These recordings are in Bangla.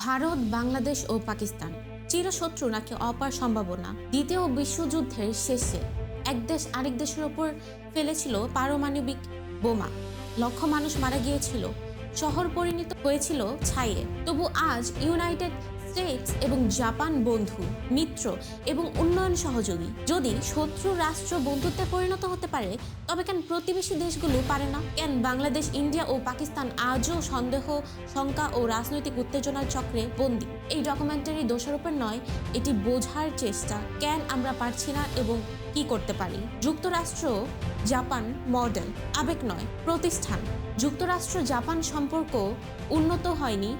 ভারত, বাংলাদেশ ও পাকিস্তান চিরশত্রু নাকি অপার সম্ভাবনা? দ্বিতীয় বিশ্বযুদ্ধের শেষে এক দেশ আরেক দেশের ওপর ফেলেছিল পারমাণবিক বোমা। লক্ষ মানুষ মারা গিয়েছিল, শহর পরিণত হয়েছিল ছাইয়ে। তবু আজ ইউনাইটেড স্টেটস এবং জাপান বন্ধু, মিত্র এবং উন্নয়ন সহযোগী। যদি শত্রু রাষ্ট্র বন্ধুত্বে পরিণত হতে পারে, তবে কেন প্রতিবেশী দেশগুলো পারে না? কেন বাংলাদেশ, ইন্ডিয়া ও পাকিস্তান আজও সন্দেহ, শঙ্কা ও রাজনৈতিক উত্তেজনার চক্রে বন্দী? এই ডকুমেন্টারি দোষারোপণ নয়, এটি বোঝার চেষ্টা কেন আমরা পারছি না এবং কি করতে পারি। যুক্তরাষ্ট্র জাপান মডেল, আবেগ নয় প্রতিষ্ঠান। যুক্তরাষ্ট্র জাপান সম্পর্ক উন্নত হয়নি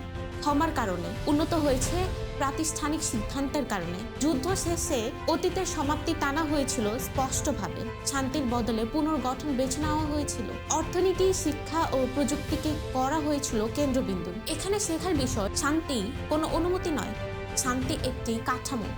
ক্ষমার কারণে, উন্নত হয়েছে প্রাতিষ্ঠানিক সিদ্ধান্তের কারণে। যুদ্ধ শেষে অতীতের সমাপ্তি টানা হয়েছিল স্পষ্টভাবে। শান্তির বদলে পুনর্গঠন বেছে নেওয়া হয়েছিল। অর্থনীতি, শিক্ষা ও প্রযুক্তিকে করা হয়েছিল কেন্দ্রবিন্দু। এখানে শেখার বিষয়, শান্তি কোনো অনুমতি নয়, শান্তি একটি কাঠামো।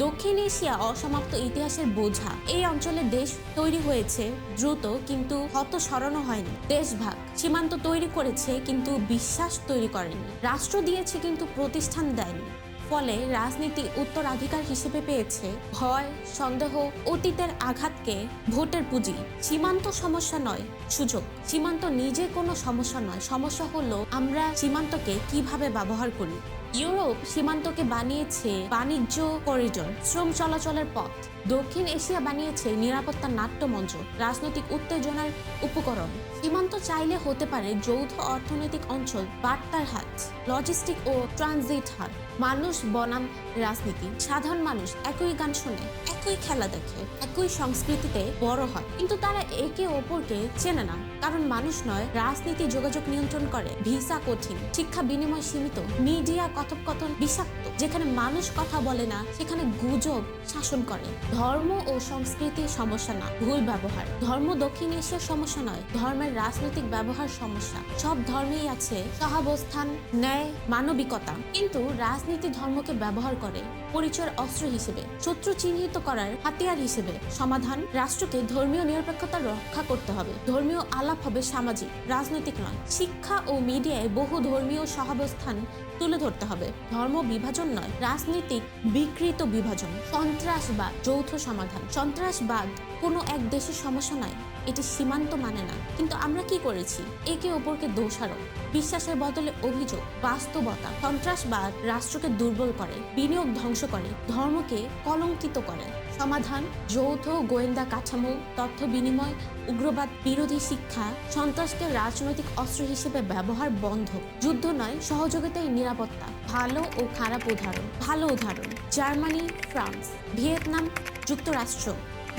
দক্ষিণ এশিয়া অসমাপ্ত ইতিহাসের বোঝা। এই অঞ্চলে দেশ তৈরি হয়েছে দ্রুত, কিন্তু হত সরানো হয়নি। দেশভাগ, সীমান্ত তৈরি করেছে কিন্তু বিশ্বাস তৈরি করেনি। রাষ্ট্র দিয়েছে কিন্তু প্রতিষ্ঠান দেয়নি। ফলে রাজনীতি উত্তরাধিকার হিসেবে পেয়েছে ভয়, সন্দেহ, অতীতের আঘাতকে ভোটের পুঁজি। সীমান্ত সমস্যা নয়, সুযোগ। সীমান্ত নিজে কোনো সমস্যা নয়, সমস্যা হলো আমরা সীমান্তকে কিভাবে ব্যবহার করি। ইউরোপ সীমান্তকে বানিয়েছে বাণিজ্য করিডোর, শ্রম চলাচলের পথ। দক্ষিণ এশিয়া বানিয়েছে নিরাপত্তার নাট্যমঞ্চ, রাজনৈতিক উত্তেজনার উপকরণ। সীমান্ত চাইলে হতে পারে যৌথ অর্থনৈতিক অঞ্চল, বার্তার হাট, লজিস্টিক ও ট্রানজিট হাট। মানুষ বনাম রাজনীতি। সাধারণ মানুষ একই গান শোনে, একই খেলা দেখে, একই সংস্কৃতিতে বড় হয়, কিন্তু তারা একে অপরকে চেনে না। কারণ মানুষ নয়, রাজনীতি যোগাযোগ নিয়ন্ত্রণ করে, ভিসা কঠিন, শিক্ষা বিনিময় সীমিত, মিডিয়া কথোপকথন বিষাক্ত। যেখানে মানুষ কথা বলে না, সেখানে গুজব শাসন করে। ধর্ম ও সংস্কৃতির সমস্যা না, ভুল ব্যবহার। ধর্ম দক্ষিণ এশিয়ার সমস্যা নয়, ধর্মের রাজনৈতিক ব্যবহার সমস্যা। সব ধর্মেই আছে সহাবস্থান, ন্যায়, মানবিকতা, কিন্তু রাজনীতি ধর্মকে ব্যবহার করে পরিচয়ের অস্ত্র হিসেবে, শত্রু চিহ্নিত করার হাতিয়ার হিসেবে। সমাধান, রাষ্ট্রকে ধর্মীয় নিরপেক্ষতা রক্ষা করতে হবে। ধর্মীয় আলাপ হবে সামাজিক, রাজনৈতিক নয়। শিক্ষা ও মিডিয়ায় বহু ধর্মীয় সহাবস্থান তুলে ধরতে হবে। ধর্ম বিভাজন নয়, রাজনীতিক বিকৃত বিভাজন। সন্ত্রাসবাদ, যৌথ সমাধান। সন্ত্রাসবাদ কোনো এক দেশের সমস্যা নয়, এটি সীমান্ত মানে না। কিন্তু আমরা কি করেছি? একে অপরকে দোষারোপ, বিশ্বাসের বদলে অভিযোগ, বাস্তবতা। সন্ত্রাসবাদ রাষ্ট্রকে দুর্বল করে, বিনিয়োগ ধ্বংস করে, ধর্মকে কলঙ্কিত করে। সমাধান, যৌথ গোয়েন্দা কাঠামো, তথ্য বিনিময়, উগ্রবাদ বিরোধী শিক্ষা। সন্ত্রাসকে রাজনৈতিক অস্ত্র হিসেবে ব্যবহার বন্ধ। যুদ্ধ নয়, সহযোগিতাই নিরাপত্তা। ভালো ও খারাপ উদাহরণ। ভালো উদাহরণ, জার্মানি, ফ্রান্স, ভিয়েতনাম, যুক্তরাষ্ট্র,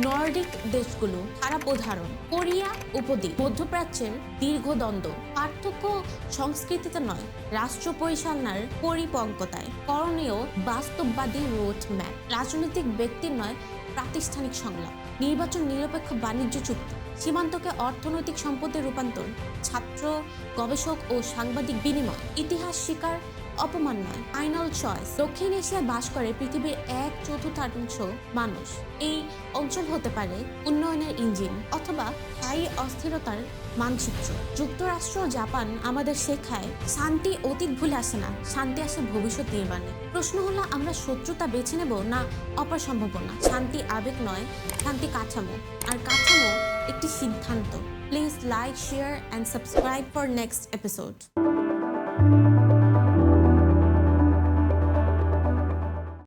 নর্ডিক দেশগুলো। খারাপ উদাহরণ, কোরিয়া উপদ্বীপ, মধ্যপ্রাচ্যের দীর্ঘ দ্বন্দ্ব। পার্থক্য সংস্কৃতিতে নয়, রাষ্ট্র পরিচালনার পরিপক্কতায়। করণীয়, বাস্তববাদী রোড ম্যাপ। রাজনৈতিক ব্যক্তির নয়, প্রাতিষ্ঠানিক সংলাপ। নির্বাচন, নিরপেক্ষ বাণিজ্য চুক্তি। সীমান্তকে অর্থনৈতিক সম্পদে রূপান্তর। ছাত্র, গবেষক ও সাংবাদিক বিনিময়। ইতিহাস শিকার, অপমান নয়। ফাইনাল চয়েস, দক্ষিণ এশিয়ায় বাস করে পৃথিবীর 1/4 মানুষ। এই অঞ্চল হতে পারে উন্নয়নের ইঞ্জিন অথবা স্থায়ী অস্থিরতার মানচিত্র। যুক্তরাষ্ট্র, জাপান আমাদের শেখায় শান্তি অতীত ভুলে আসে না, শান্তি আসে ভবিষ্যৎ নির্মাণে। প্রশ্ন হলো, আমরা শত্রুতা বেছে নেব না অপার সম্ভাবনা? শান্তি আবেগ নয়, শান্তি কাঠামো, আর কাঠামো একটি সিদ্ধান্ত। Please like, share and subscribe for next episode.